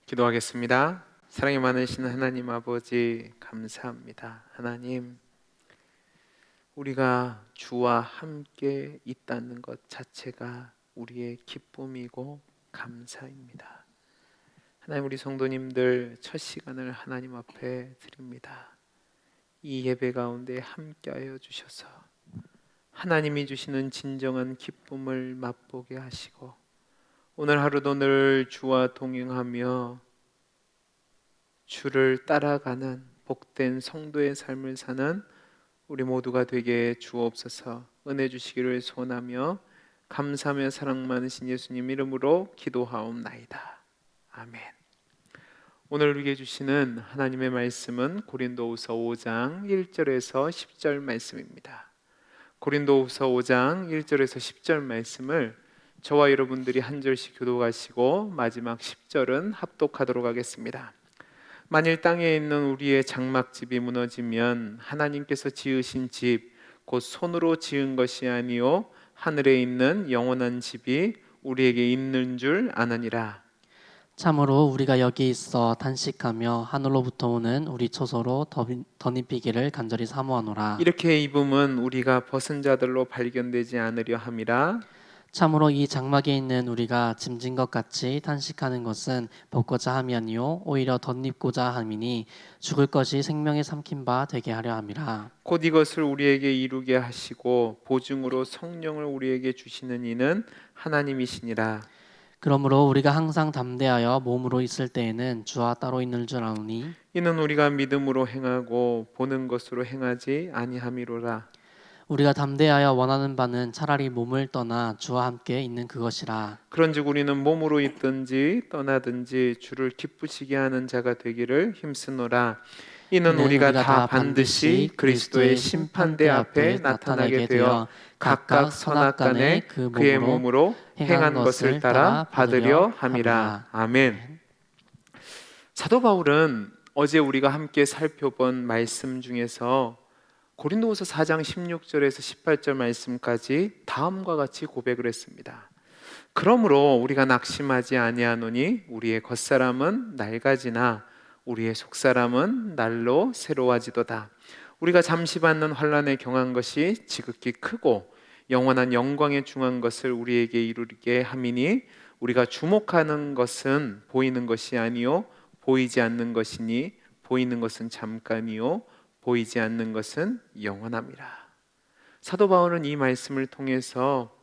기도하겠습니다. 사랑이 많으신 하나님 아버지, 감사합니다. 하나님, 우리가 주와 함께 있다는 것 자체가 우리의 기쁨이고 감사입니다. 하나님, 우리 성도님들 첫 시간을 하나님 앞에 드립니다. 이 예배 가운데 함께하여 주셔서 하나님이 주시는 진정한 기쁨을 맛보게 하시고, 오늘 하루도 늘 주와 동행하며 주를 따라가는 복된 성도의 삶을 사는 우리 모두가 되게 주옵소서. 은혜 주시기를 소원하며 감사하며 사랑 많으신 예수님 이름으로 기도하옵나이다. 아멘. 오늘 우리에게 주시는 하나님의 말씀은 고린도후서 5장 1절에서 10절 말씀입니다. 고린도후서 5장 1절에서 10절 말씀을 저와 여러분들이 한 절씩 교독하시고 마지막 10절은 합독하도록 하겠습니다. 만일 땅에 있는 우리의 장막집이 무너지면 하나님께서 지으신 집 곧 손으로 지은 것이 아니요 하늘에 있는 영원한 집이 우리에게 있는 줄 아느니라. 참으로 우리가 여기 있어 단식하며 하늘로부터 오는 우리 처소로 덧입히기를 간절히 사모하노라. 이렇게 입음은 우리가 벗은 자들로 발견되지 않으려 함이라. 참으로 이 장막에 있는 우리가 짐진 것 같이 단식하는 것은 벗고자 함이 아니요 오히려 덧입고자 함이니 죽을 것이 생명에 삼킨 바 되게 하려 함이라. 곧 이것을 우리에게 이루게 하시고 보증으로 성령을 우리에게 주시는 이는 하나님이시니라. 그러므로 우리가 항상 담대하여 몸으로 있을 때에는 주와 따로 있는 줄 아노니 이는 우리가 믿음으로 행하고 보는 것으로 행하지 아니함이로라. 우리가 담대하여 원하는 바는 차라리 몸을 떠나 주와 함께 있는 그것이라. 그런즉 우리는 몸으로 있든지 떠나든지 주를 기쁘시게 하는 자가 되기를 힘쓰노라. 이는 우리가 다 반드시 그리스도의 심판대 앞에 나타나게 되어 각각 선악간에 그의 몸으로 행한 것을 따라 받으려 함이라. 아멘. 사도 바울은 어제 우리가 함께 살펴본 말씀 중에서 고린도후서 4장 16절에서 18절 말씀까지 다음과 같이 고백을 했습니다. 그러므로 우리가 낙심하지 아니하노니 우리의 겉사람은 낡아지나 우리의 속사람은 날로 새로워지도다. 우리가 잠시 받는 환난에 경한 것이 지극히 크고 영원한 영광에 중한 것을 우리에게 이루게 함이니 우리가 주목하는 것은 보이는 것이 아니요 보이지 않는 것이니 보이는 것은 잠깐이요 보이지 않는 것은 영원함이라. 사도 바울은 이 말씀을 통해서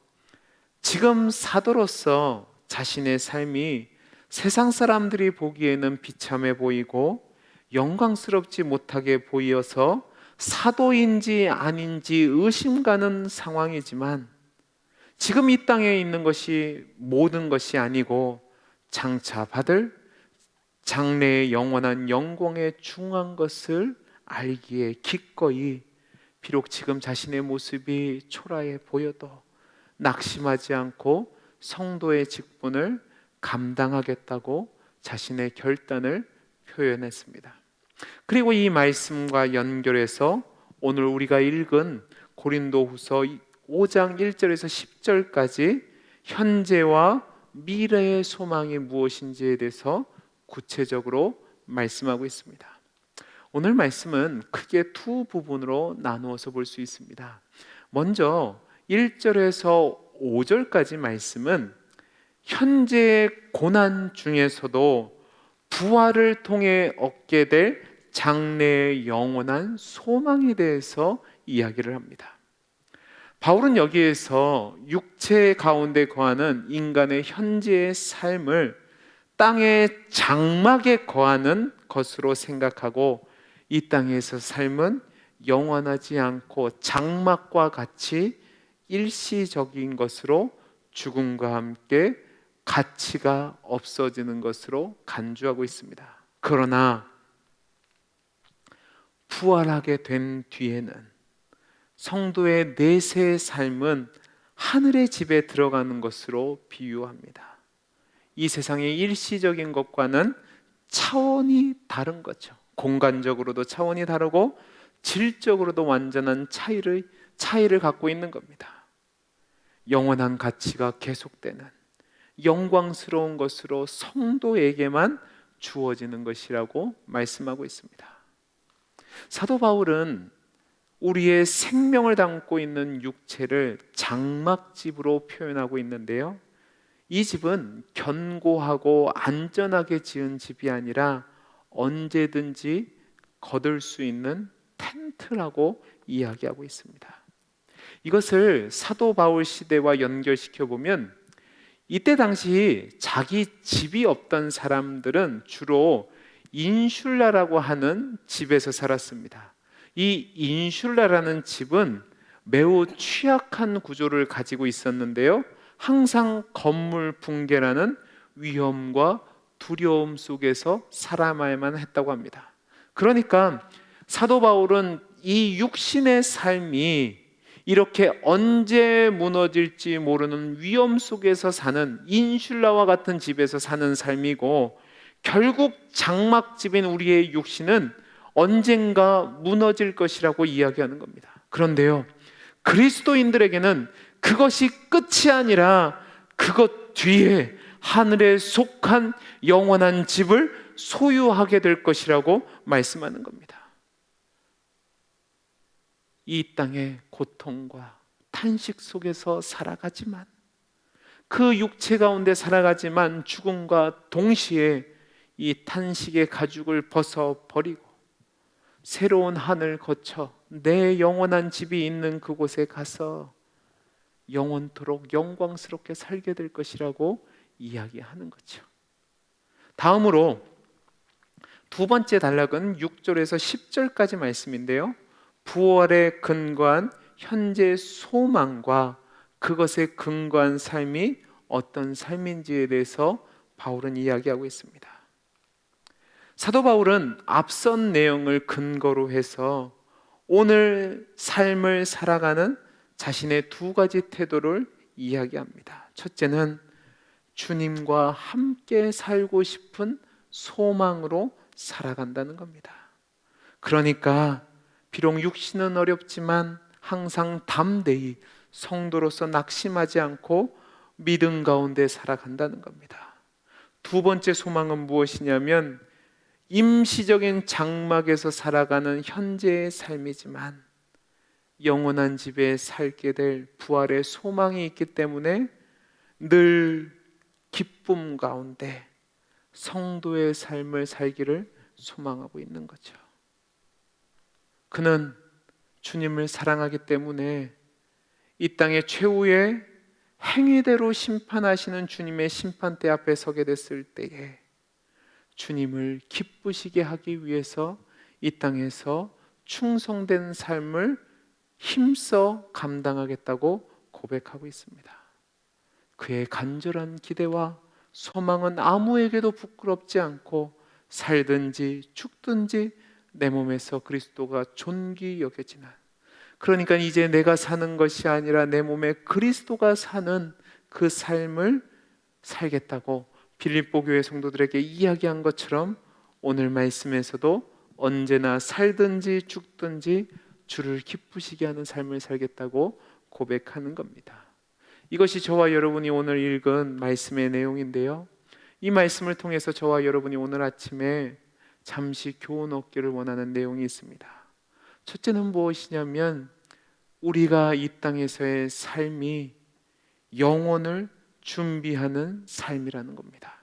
지금 사도로서 자신의 삶이 세상 사람들이 보기에는 비참해 보이고 영광스럽지 못하게 보여서 사도인지 아닌지 의심가는 상황이지만 지금 이 땅에 있는 것이 모든 것이 아니고 장차 받을 장래의 영원한 영광에 중한 것을 알기에 기꺼이 비록 지금 자신의 모습이 초라해 보여도 낙심하지 않고 성도의 직분을 감당하겠다고 자신의 결단을 표현했습니다. 그리고 이 말씀과 연결해서 오늘 우리가 읽은 고린도후서 5장 1절에서 10절까지 현재와 미래의 소망이 무엇인지에 대해서 구체적으로 말씀하고 있습니다. 오늘 말씀은 크게 두 부분으로 나누어서 볼 수 있습니다. 먼저 1절에서 5절까지 말씀은 현재의 고난 중에서도 부활을 통해 얻게 될 장래의 영원한 소망에 대해서 이야기를 합니다. 바울은 여기에서 육체 가운데 거하는 인간의 현재의 삶을 땅의 장막에 거하는 것으로 생각하고 이 땅에서 삶은 영원하지 않고 장막과 같이 일시적인 것으로 죽음과 함께 가치가 없어지는 것으로 간주하고 있습니다. 그러나 부활하게 된 뒤에는 성도의 내세의 삶은 하늘의 집에 들어가는 것으로 비유합니다. 이 세상의 일시적인 것과는 차원이 다른 거죠. 공간적으로도 차원이 다르고 질적으로도 완전한 차이를 갖고 있는 겁니다. 영원한 가치가 계속되는 영광스러운 것으로 성도에게만 주어지는 것이라고 말씀하고 있습니다. 사도 바울은 우리의 생명을 담고 있는 육체를 장막집으로 표현하고 있는데요, 이 집은 견고하고 안전하게 지은 집이 아니라 언제든지 거둘 수 있는 텐트라고 이야기하고 있습니다. 이것을 사도 바울 시대와 연결시켜 보면, 이때 당시 자기 집이 없던 사람들은 주로 인슐라라고 하는 집에서 살았습니다. 이 인슐라라는 집은 매우 취약한 구조를 가지고 있었는데요, 항상 건물 붕괴라는 위험과 두려움 속에서 살아야만 했다고 합니다. 그러니까 사도 바울은 이 육신의 삶이 이렇게 언제 무너질지 모르는 위험 속에서 사는, 인슐라와 같은 집에서 사는 삶이고, 결국 장막집인 우리의 육신은 언젠가 무너질 것이라고 이야기하는 겁니다. 그런데요, 그리스도인들에게는 그것이 끝이 아니라 그것 뒤에 하늘에 속한 영원한 집을 소유하게 될 것이라고 말씀하는 겁니다. 이 땅의 고통과 탄식 속에서 살아가지만, 그 육체 가운데 살아가지만 죽음과 동시에 이 탄식의 가죽을 벗어버리고 새로운 하늘 거쳐 내 영원한 집이 있는 그곳에 가서 영원토록 영광스럽게 살게 될 것이라고 이야기하는 거죠. 다음으로 두 번째 단락은 6절에서 10절까지 말씀인데요, 부활에 근거한 현재 소망과 그것에 근거한 삶이 어떤 삶인지에 대해서 바울은 이야기하고 있습니다. 사도 바울은 앞선 내용을 근거로 해서 오늘 삶을 살아가는 자신의 두 가지 태도를 이야기합니다. 첫째는 주님과 함께 살고 싶은 소망으로 살아간다는 겁니다. 그러니까 비록 육신은 어렵지만 항상 담대히 성도로서 낙심하지 않고 믿음 가운데 살아간다는 겁니다. 두 번째 소망은 무엇이냐면, 임시적인 장막에서 살아가는 현재의 삶이지만 영원한 집에 살게 될 부활의 소망이 있기 때문에 늘 기쁨 가운데 성도의 삶을 살기를 소망하고 있는 거죠. 그는 주님을 사랑하기 때문에 이 땅의 최후의 행위대로 심판하시는 주님의 심판대 앞에 서게 됐을 때에 주님을 기쁘시게 하기 위해서 이 땅에서 충성된 삶을 힘써 감당하겠다고 고백하고 있습니다. 그의 간절한 기대와 소망은 아무에게도 부끄럽지 않고 살든지 죽든지 내 몸에서 그리스도가 존귀 여겨지는, 그러니까 이제 내가 사는 것이 아니라 내 몸에 그리스도가 사는 그 삶을 살겠다고 빌립보 교회 성도들에게 이야기한 것처럼 오늘 말씀에서도 언제나 살든지 죽든지 주를 기쁘시게 하는 삶을 살겠다고 고백하는 겁니다. 이것이 저와 여러분이 오늘 읽은 말씀의 내용인데요, 이 말씀을 통해서 저와 여러분이 오늘 아침에 잠시 교훈 얻기를 원하는 내용이 있습니다. 첫째는 무엇이냐면, 우리가 이 땅에서의 삶이 영혼을 준비하는 삶이라는 겁니다.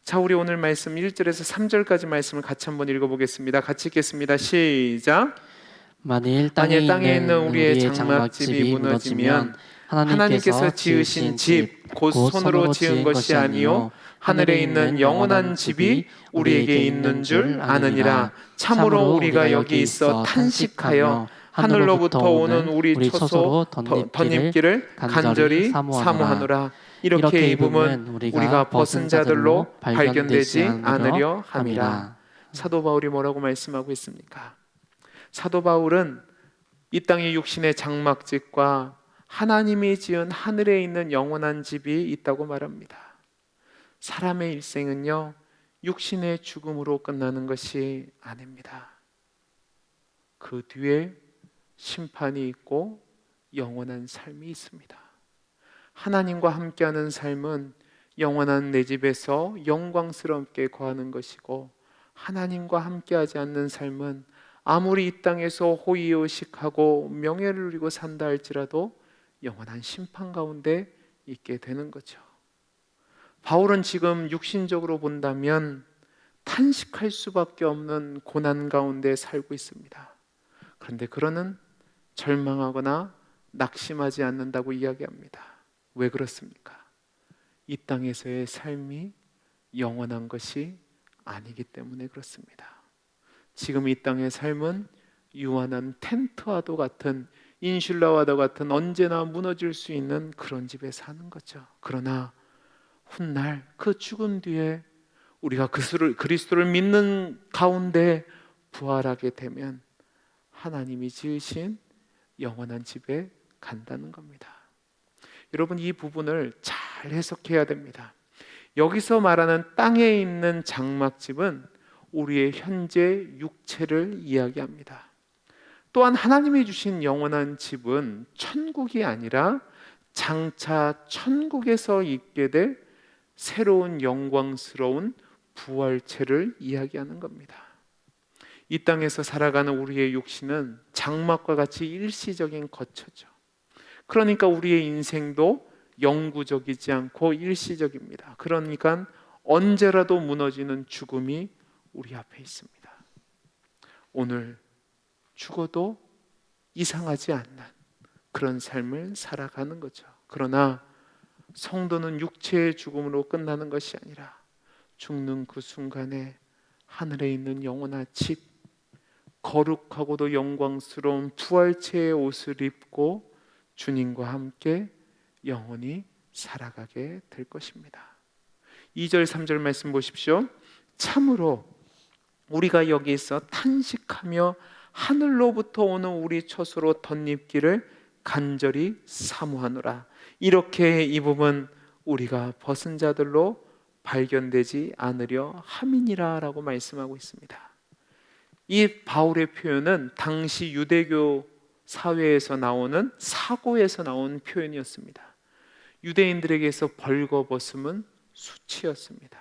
자, 우리 오늘 말씀 1절에서 3절까지 말씀을 같이 한번 읽어보겠습니다. 같이 읽겠습니다. 시작. 만일 땅에 있는 우리의 장막집이 무너지면 하나님께서 지으신 집 곧 손으로 지은 것이 아니요 하늘에 있는 영원한 집이 우리에게 있는 줄 아느니라. 참으로 우리가 여기 있어 탄식하여 하늘로부터 오는 우리 처소 덧입기를 간절히 사모하노라. 이렇게 입으면 우리가 벗은 자들로 발견되지 않으려 함이라. 사도 바울이 뭐라고 말씀하고 있습니까? 사도 바울은 이 땅의 육신의 장막집과 하나님이 지은 하늘에 있는 영원한 집이 있다고 말합니다. 사람의 일생은요, 육신의 죽음으로 끝나는 것이 아닙니다. 그 뒤에 심판이 있고 영원한 삶이 있습니다. 하나님과 함께하는 삶은 영원한 내 집에서 영광스럽게 거하는 것이고, 하나님과 함께하지 않는 삶은 아무리 이 땅에서 호의호식하고 명예를 누리고 산다 할지라도 영원한 심판 가운데 있게 되는 거죠. 바울은 지금 육신적으로 본다면 탄식할 수밖에 없는 고난 가운데 살고 있습니다. 그런데 그러는 절망하거나 낙심하지 않는다고 이야기합니다. 왜 그렇습니까? 이 땅에서의 삶이 영원한 것이 아니기 때문에 그렇습니다. 지금 이 땅의 삶은 유한한 텐트와도 같은, 인슐라와도 같은 언제나 무너질 수 있는 그런 집에 사는 거죠. 그러나 훗날 그 죽음 뒤에 우리가 그리스도를 믿는 가운데 부활하게 되면 하나님이 지으신 영원한 집에 간다는 겁니다. 여러분, 이 부분을 잘 해석해야 됩니다. 여기서 말하는 땅에 있는 장막집은 우리의 현재 육체를 이야기합니다. 또한 하나님이 주신 영원한 집은 천국이 아니라 장차 천국에서 있게 될 새로운 영광스러운 부활체를 이야기하는 겁니다. 이 땅에서 살아가는 우리의 육신은 장막과 같이 일시적인 거처죠. 그러니까 우리의 인생도 영구적이지 않고 일시적입니다. 그러니까 언제라도 무너지는 죽음이 우리 앞에 있습니다. 오늘 죽어도 이상하지 않는 그런 삶을 살아가는 거죠. 그러나 성도는 육체의 죽음으로 끝나는 것이 아니라 죽는 그 순간에 하늘에 있는 영원한 집, 거룩하고도 영광스러운 부활체의 옷을 입고 주님과 함께 영원히 살아가게 될 것입니다. 2절 3절 말씀 보십시오. 참으로 우리가 여기서 탄식하며 하늘로부터 오는 우리 처소로 덧입기를 간절히 사모하노라. 이렇게 이 부분 우리가 벗은 자들로 발견되지 않으려 함이니라 라고 말씀하고 있습니다. 이 바울의 표현은 당시 유대교 사회에서 나오는 사고에서 나온 표현이었습니다. 유대인들에게서 벌거벗음은 수치였습니다.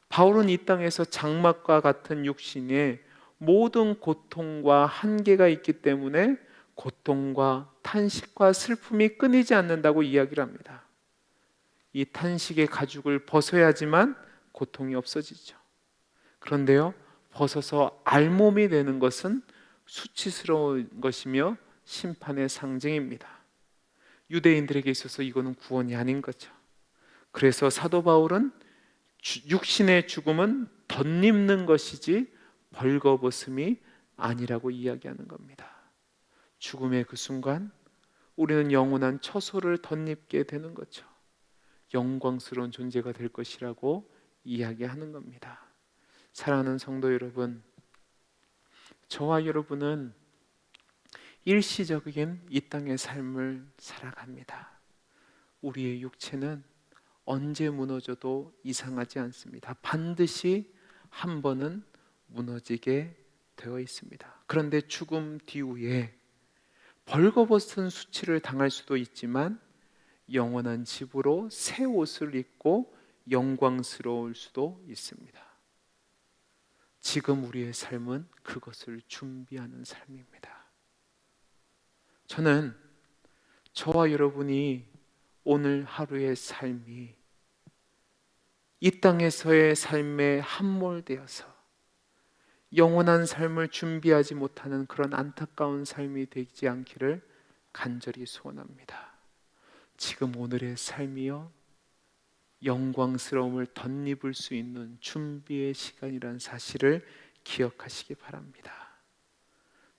바울은 이 땅에서 장막과 같은 육신에 모든 고통과 한계가 있기 때문에 고통과 탄식과 슬픔이 끊이지 않는다고 이야기를 합니다. 이 탄식의 가죽을 벗어야지만 고통이 없어지죠. 그런데요, 벗어서 알몸이 되는 것은 수치스러운 것이며 심판의 상징입니다. 유대인들에게 있어서 이거는 구원이 아닌 거죠. 그래서 사도 바울은 육신의 죽음은 덧입는 것이지 벌거벗음이 아니라고 이야기하는 겁니다. 죽음의 그 순간 우리는 영원한 처소를 덧입게 되는 거죠. 영광스러운 존재가 될 것이라고 이야기하는 겁니다. 사랑하는 성도 여러분, 저와 여러분은 일시적인 이 땅의 삶을 살아갑니다. 우리의 육체는 언제 무너져도 이상하지 않습니다. 반드시 한 번은 무너지게 되어 있습니다. 그런데 죽음 뒤후에 벌거벗은 수치를 당할 수도 있지만 영원한 집으로 새 옷을 입고 영광스러울 수도 있습니다. 지금 우리의 삶은 그것을 준비하는 삶입니다. 저는 저와 여러분이 오늘 하루의 삶이 이 땅에서의 삶에 함몰되어서 영원한 삶을 준비하지 못하는 그런 안타까운 삶이 되지 않기를 간절히 소원합니다. 지금 오늘의 삶이요, 영광스러움을 덧입을 수 있는 준비의 시간이라는 사실을 기억하시기 바랍니다.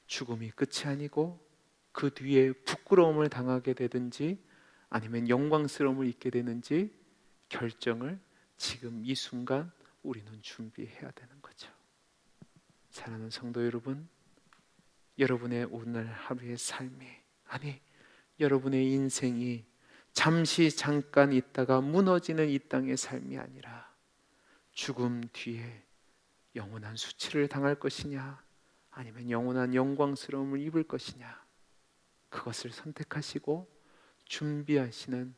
죽음이 끝이 아니고 그 뒤에 부끄러움을 당하게 되든지 아니면 영광스러움을 잊게 되는지 결정을 지금 이 순간 우리는 준비해야 되는 거죠. 사랑하는 성도 여러분, 여러분의 오늘 하루의 삶이, 아니 여러분의 인생이 잠깐 있다가 무너지는 이 땅의 삶이 아니라 죽음 뒤에 영원한 수치를 당할 것이냐 아니면 영원한 영광스러움을 입을 것이냐, 그것을 선택하시고 준비하시는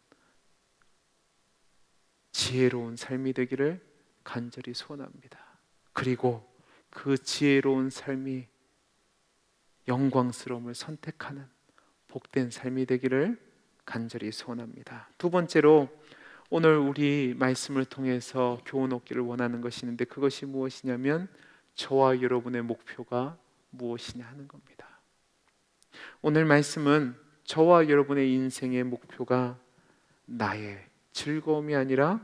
지혜로운 삶이 되기를 간절히 소원합니다. 그리고 그 지혜로운 삶이 영광스러움을 선택하는 복된 삶이 되기를 간절히 소원합니다. 두 번째로 오늘 우리 말씀을 통해서 교훈 얻기를 원하는 것이 있는데, 그것이 무엇이냐면 저와 여러분의 목표가 무엇이냐 하는 겁니다. 오늘 말씀은 저와 여러분의 인생의 목표가 나의 즐거움이 아니라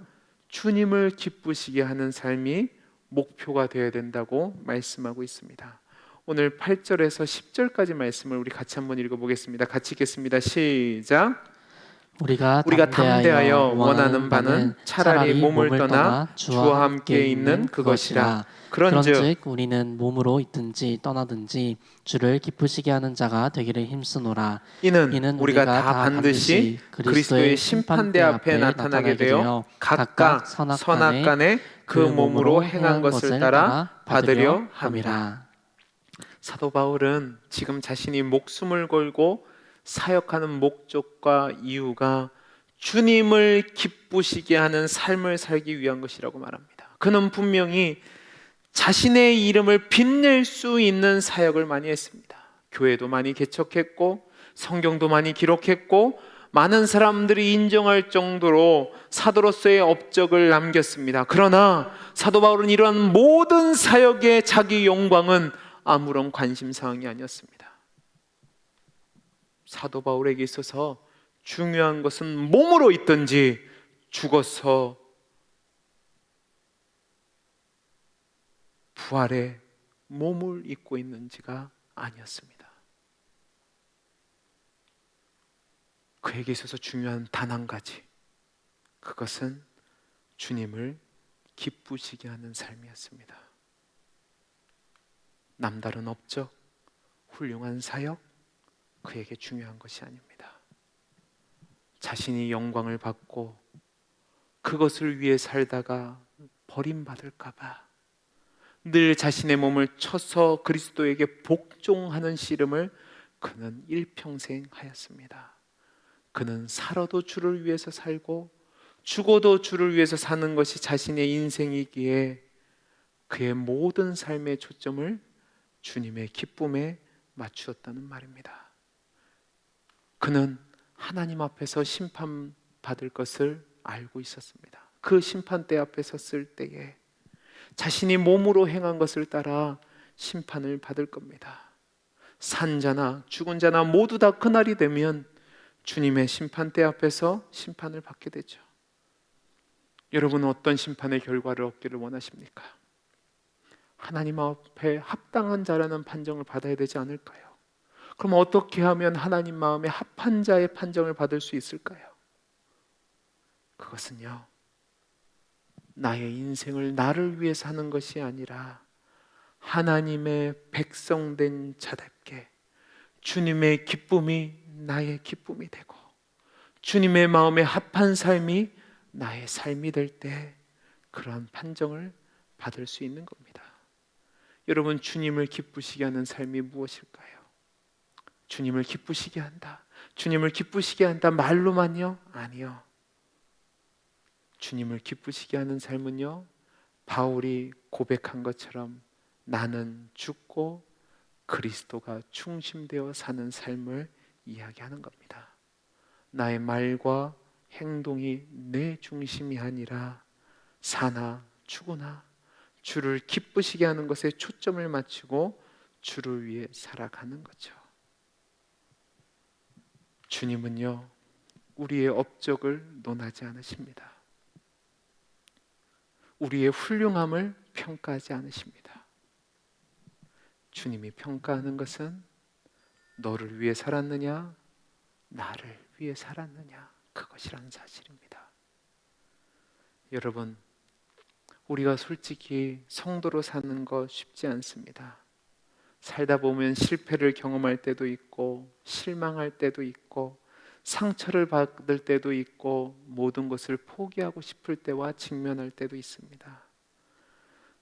주님을 기쁘시게 하는 삶이 목표가 되어야 된다고 말씀하고 있습니다. 오늘 8절에서 10절까지 말씀을 우리 같이 한번 읽어보겠습니다. 같이 읽겠습니다. 시작. 우리가 담대하여 원하는 바는 차라리 몸을 떠나 주와 함께 있는 그것이라. 그런즉 우리는 몸으로 있든지 떠나든지 주를 기쁘시게 하는 자가 되기를 힘쓰노라. 이는 우리가 다 반드시 그리스도의 심판대 앞에 나타나게 되어 각각 선악간에 그 몸으로 행한 것을 따라 받으려 함이라. 사도 바울은 지금 자신이 목숨을 걸고 사역하는 목적과 이유가 주님을 기쁘시게 하는 삶을 살기 위한 것이라고 말합니다. 그는 분명히 자신의 이름을 빛낼 수 있는 사역을 많이 했습니다. 교회도 많이 개척했고 성경도 많이 기록했고 많은 사람들이 인정할 정도로 사도로서의 업적을 남겼습니다. 그러나 사도 바울은 이러한 모든 사역의 자기 영광은 아무런 관심사항이 아니었습니다. 사도 바울에게 있어서 중요한 것은 몸으로 있든지 죽어서 부활의 몸을 입고 있는지가 아니었습니다. 그에게 있어서 중요한 단 한 가지, 그것은 주님을 기쁘시게 하는 삶이었습니다. 남다른 업적, 훌륭한 사역, 그에게 중요한 것이 아닙니다. 자신이 영광을 받고 그것을 위해 살다가 버림받을까 봐 늘 자신의 몸을 쳐서 그리스도에게 복종하는 씨름을 그는 일평생 하였습니다. 그는 살아도 주를 위해서 살고 죽어도 주를 위해서 사는 것이 자신의 인생이기에 그의 모든 삶의 초점을 주님의 기쁨에 맞추었다는 말입니다. 그는 하나님 앞에서 심판받을 것을 알고 있었습니다. 그 심판대 앞에 섰을 때에 자신이 몸으로 행한 것을 따라 심판을 받을 겁니다. 산 자나 죽은 자나 모두 다 그날이 되면 주님의 심판대 앞에서 심판을 받게 되죠. 여러분은 어떤 심판의 결과를 얻기를 원하십니까? 하나님 앞에 합당한 자라는 판정을 받아야 되지 않을까요? 그럼 어떻게 하면 하나님 마음에 합한 자의 판정을 받을 수 있을까요? 그것은요, 나의 인생을 나를 위해 사는 것이 아니라 하나님의 백성된 자답게 주님의 기쁨이 나의 기쁨이 되고 주님의 마음에 합한 삶이 나의 삶이 될 때 그러한 판정을 받을 수 있는 겁니다. 여러분, 주님을 기쁘시게 하는 삶이 무엇일까요? 주님을 기쁘시게 한다, 주님을 기쁘시게 한다 말로만요? 아니요. 주님을 기쁘시게 하는 삶은요, 바울이 고백한 것처럼 나는 죽고 그리스도가 중심되어 사는 삶을 이야기하는 겁니다. 나의 말과 행동이 내 중심이 아니라 사나 죽으나 주를 기쁘시게 하는 것에 초점을 맞추고 주를 위해 살아가는 거죠. 주님은요, 우리의 업적을 논하지 않으십니다. 우리의 훌륭함을 평가하지 않으십니다. 주님이 평가하는 것은 너를 위해 살았느냐, 나를 위해 살았느냐, 그것이라는 사실입니다. 여러분, 우리가 솔직히 성도로 사는 거 쉽지 않습니다. 살다 보면 실패를 경험할 때도 있고 실망할 때도 있고 상처를 받을 때도 있고 모든 것을 포기하고 싶을 때와 직면할 때도 있습니다.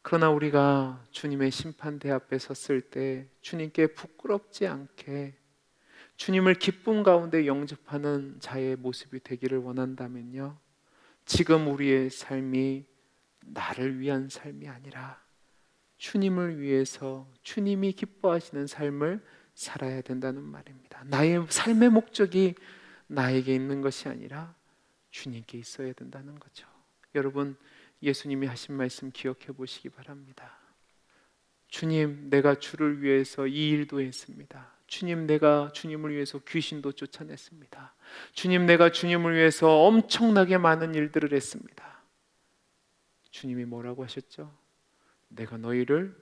그러나 우리가 주님의 심판대 앞에 섰을 때 주님께 부끄럽지 않게 주님을 기쁨 가운데 영접하는 자의 모습이 되기를 원한다면요, 지금 우리의 삶이 나를 위한 삶이 아니라 주님을 위해서 주님이 기뻐하시는 삶을 살아야 된다는 말입니다. 나의 삶의 목적이 나에게 있는 것이 아니라 주님께 있어야 된다는 거죠. 여러분, 예수님이 하신 말씀 기억해 보시기 바랍니다. 주님, 내가 주를 위해서 이 일도 했습니다. 주님, 내가 주님을 위해서 귀신도 쫓아냈습니다. 주님, 내가 주님을 위해서 엄청나게 많은 일들을 했습니다. 주님이 뭐라고 하셨죠? 내가 너희를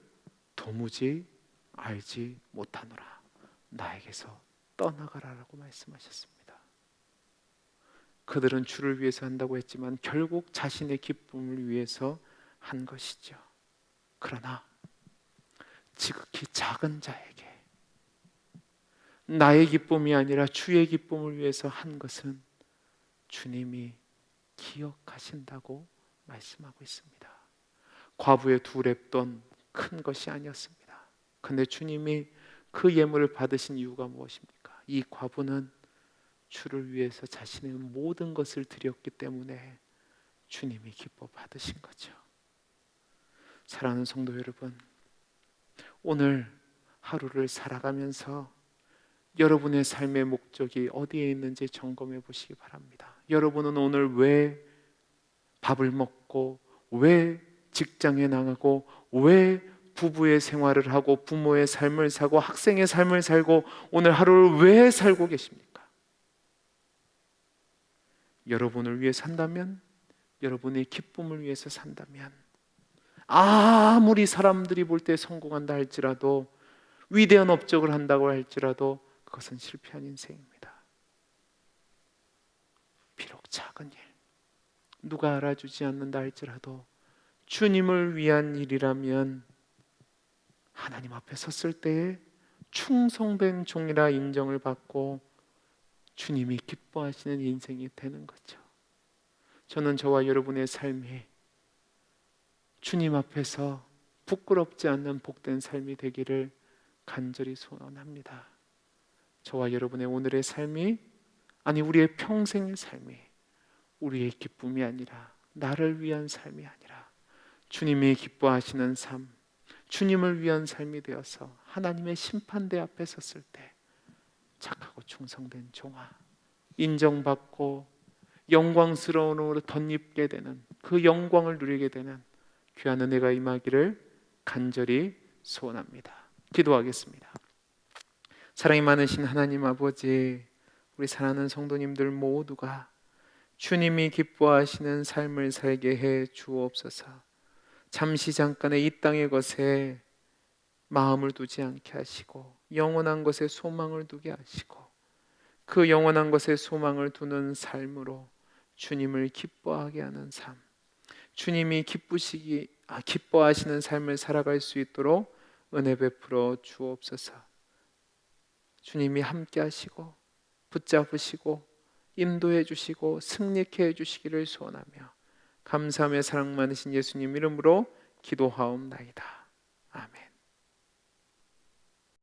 도무지 알지 못하노라. 나에게서 떠나가라라고 말씀하셨습니다. 그들은 주를 위해서 한다고 했지만 결국 자신의 기쁨을 위해서 한 것이죠. 그러나 지극히 작은 자에게 나의 기쁨이 아니라 주의 기쁨을 위해서 한 것은 주님이 기억하신다고 말씀하고 있습니다. 과부의 2렙돈 큰 것이 아니었습니다. 그런데 주님이 그 예물을 받으신 이유가 무엇입니까? 이 과부는 주를 위해서 자신의 모든 것을 드렸기 때문에 주님이 기뻐 받으신 거죠. 사랑하는 성도 여러분, 오늘 하루를 살아가면서 여러분의 삶의 목적이 어디에 있는지 점검해 보시기 바랍니다. 여러분은 오늘 왜 밥을 먹고, 왜 직장에 나가고, 왜 부부의 생활을 하고, 부모의 삶을 살고, 학생의 삶을 살고, 오늘 하루를 왜 살고 계십니까? 여러분을 위해 산다면, 여러분의 기쁨을 위해서 산다면, 아무리 사람들이 볼 때 성공한다 할지라도, 위대한 업적을 한다고 할지라도 그것은 실패한 인생입니다. 비록 작은 일, 누가 알아주지 않는다 할지라도 주님을 위한 일이라면 하나님 앞에 섰을 때에 충성된 종이라 인정을 받고 주님이 기뻐하시는 인생이 되는 거죠. 저는 저와 여러분의 삶이 주님 앞에서 부끄럽지 않는 복된 삶이 되기를 간절히 소원합니다. 저와 여러분의 오늘의 삶이, 아니 우리의 평생의 삶이 우리의 기쁨이 아니라, 나를 위한 삶이 아니라 주님이 기뻐하시는 삶, 주님을 위한 삶이 되어서 하나님의 심판대 앞에 섰을 때 착하고 충성된 종아, 인정받고 영광스러움으로 덧입게 되는, 그 영광을 누리게 되는 귀한 은혜가 임하기를 간절히 소원합니다. 기도하겠습니다. 사랑이 많으신 하나님 아버지, 우리 사랑하는 성도님들 모두가 주님이 기뻐하시는 삶을 살게 해 주옵소서. 잠시 잠깐의 이 땅의 것에 마음을 두지 않게 하시고, 영원한 것에 소망을 두게 하시고, 그 영원한 것에 소망을 두는 삶으로 주님을 기뻐하게 하는 삶, 주님이 기뻐하시는 삶을 살아갈 수 있도록 은혜 베풀어 주옵소서. 주님이 함께 하시고 붙잡으시고 인도해 주시고 승리케 해 주시기를 소원하며 감사하며 사랑 많으신 예수님 이름으로 기도하옵나이다. 아멘.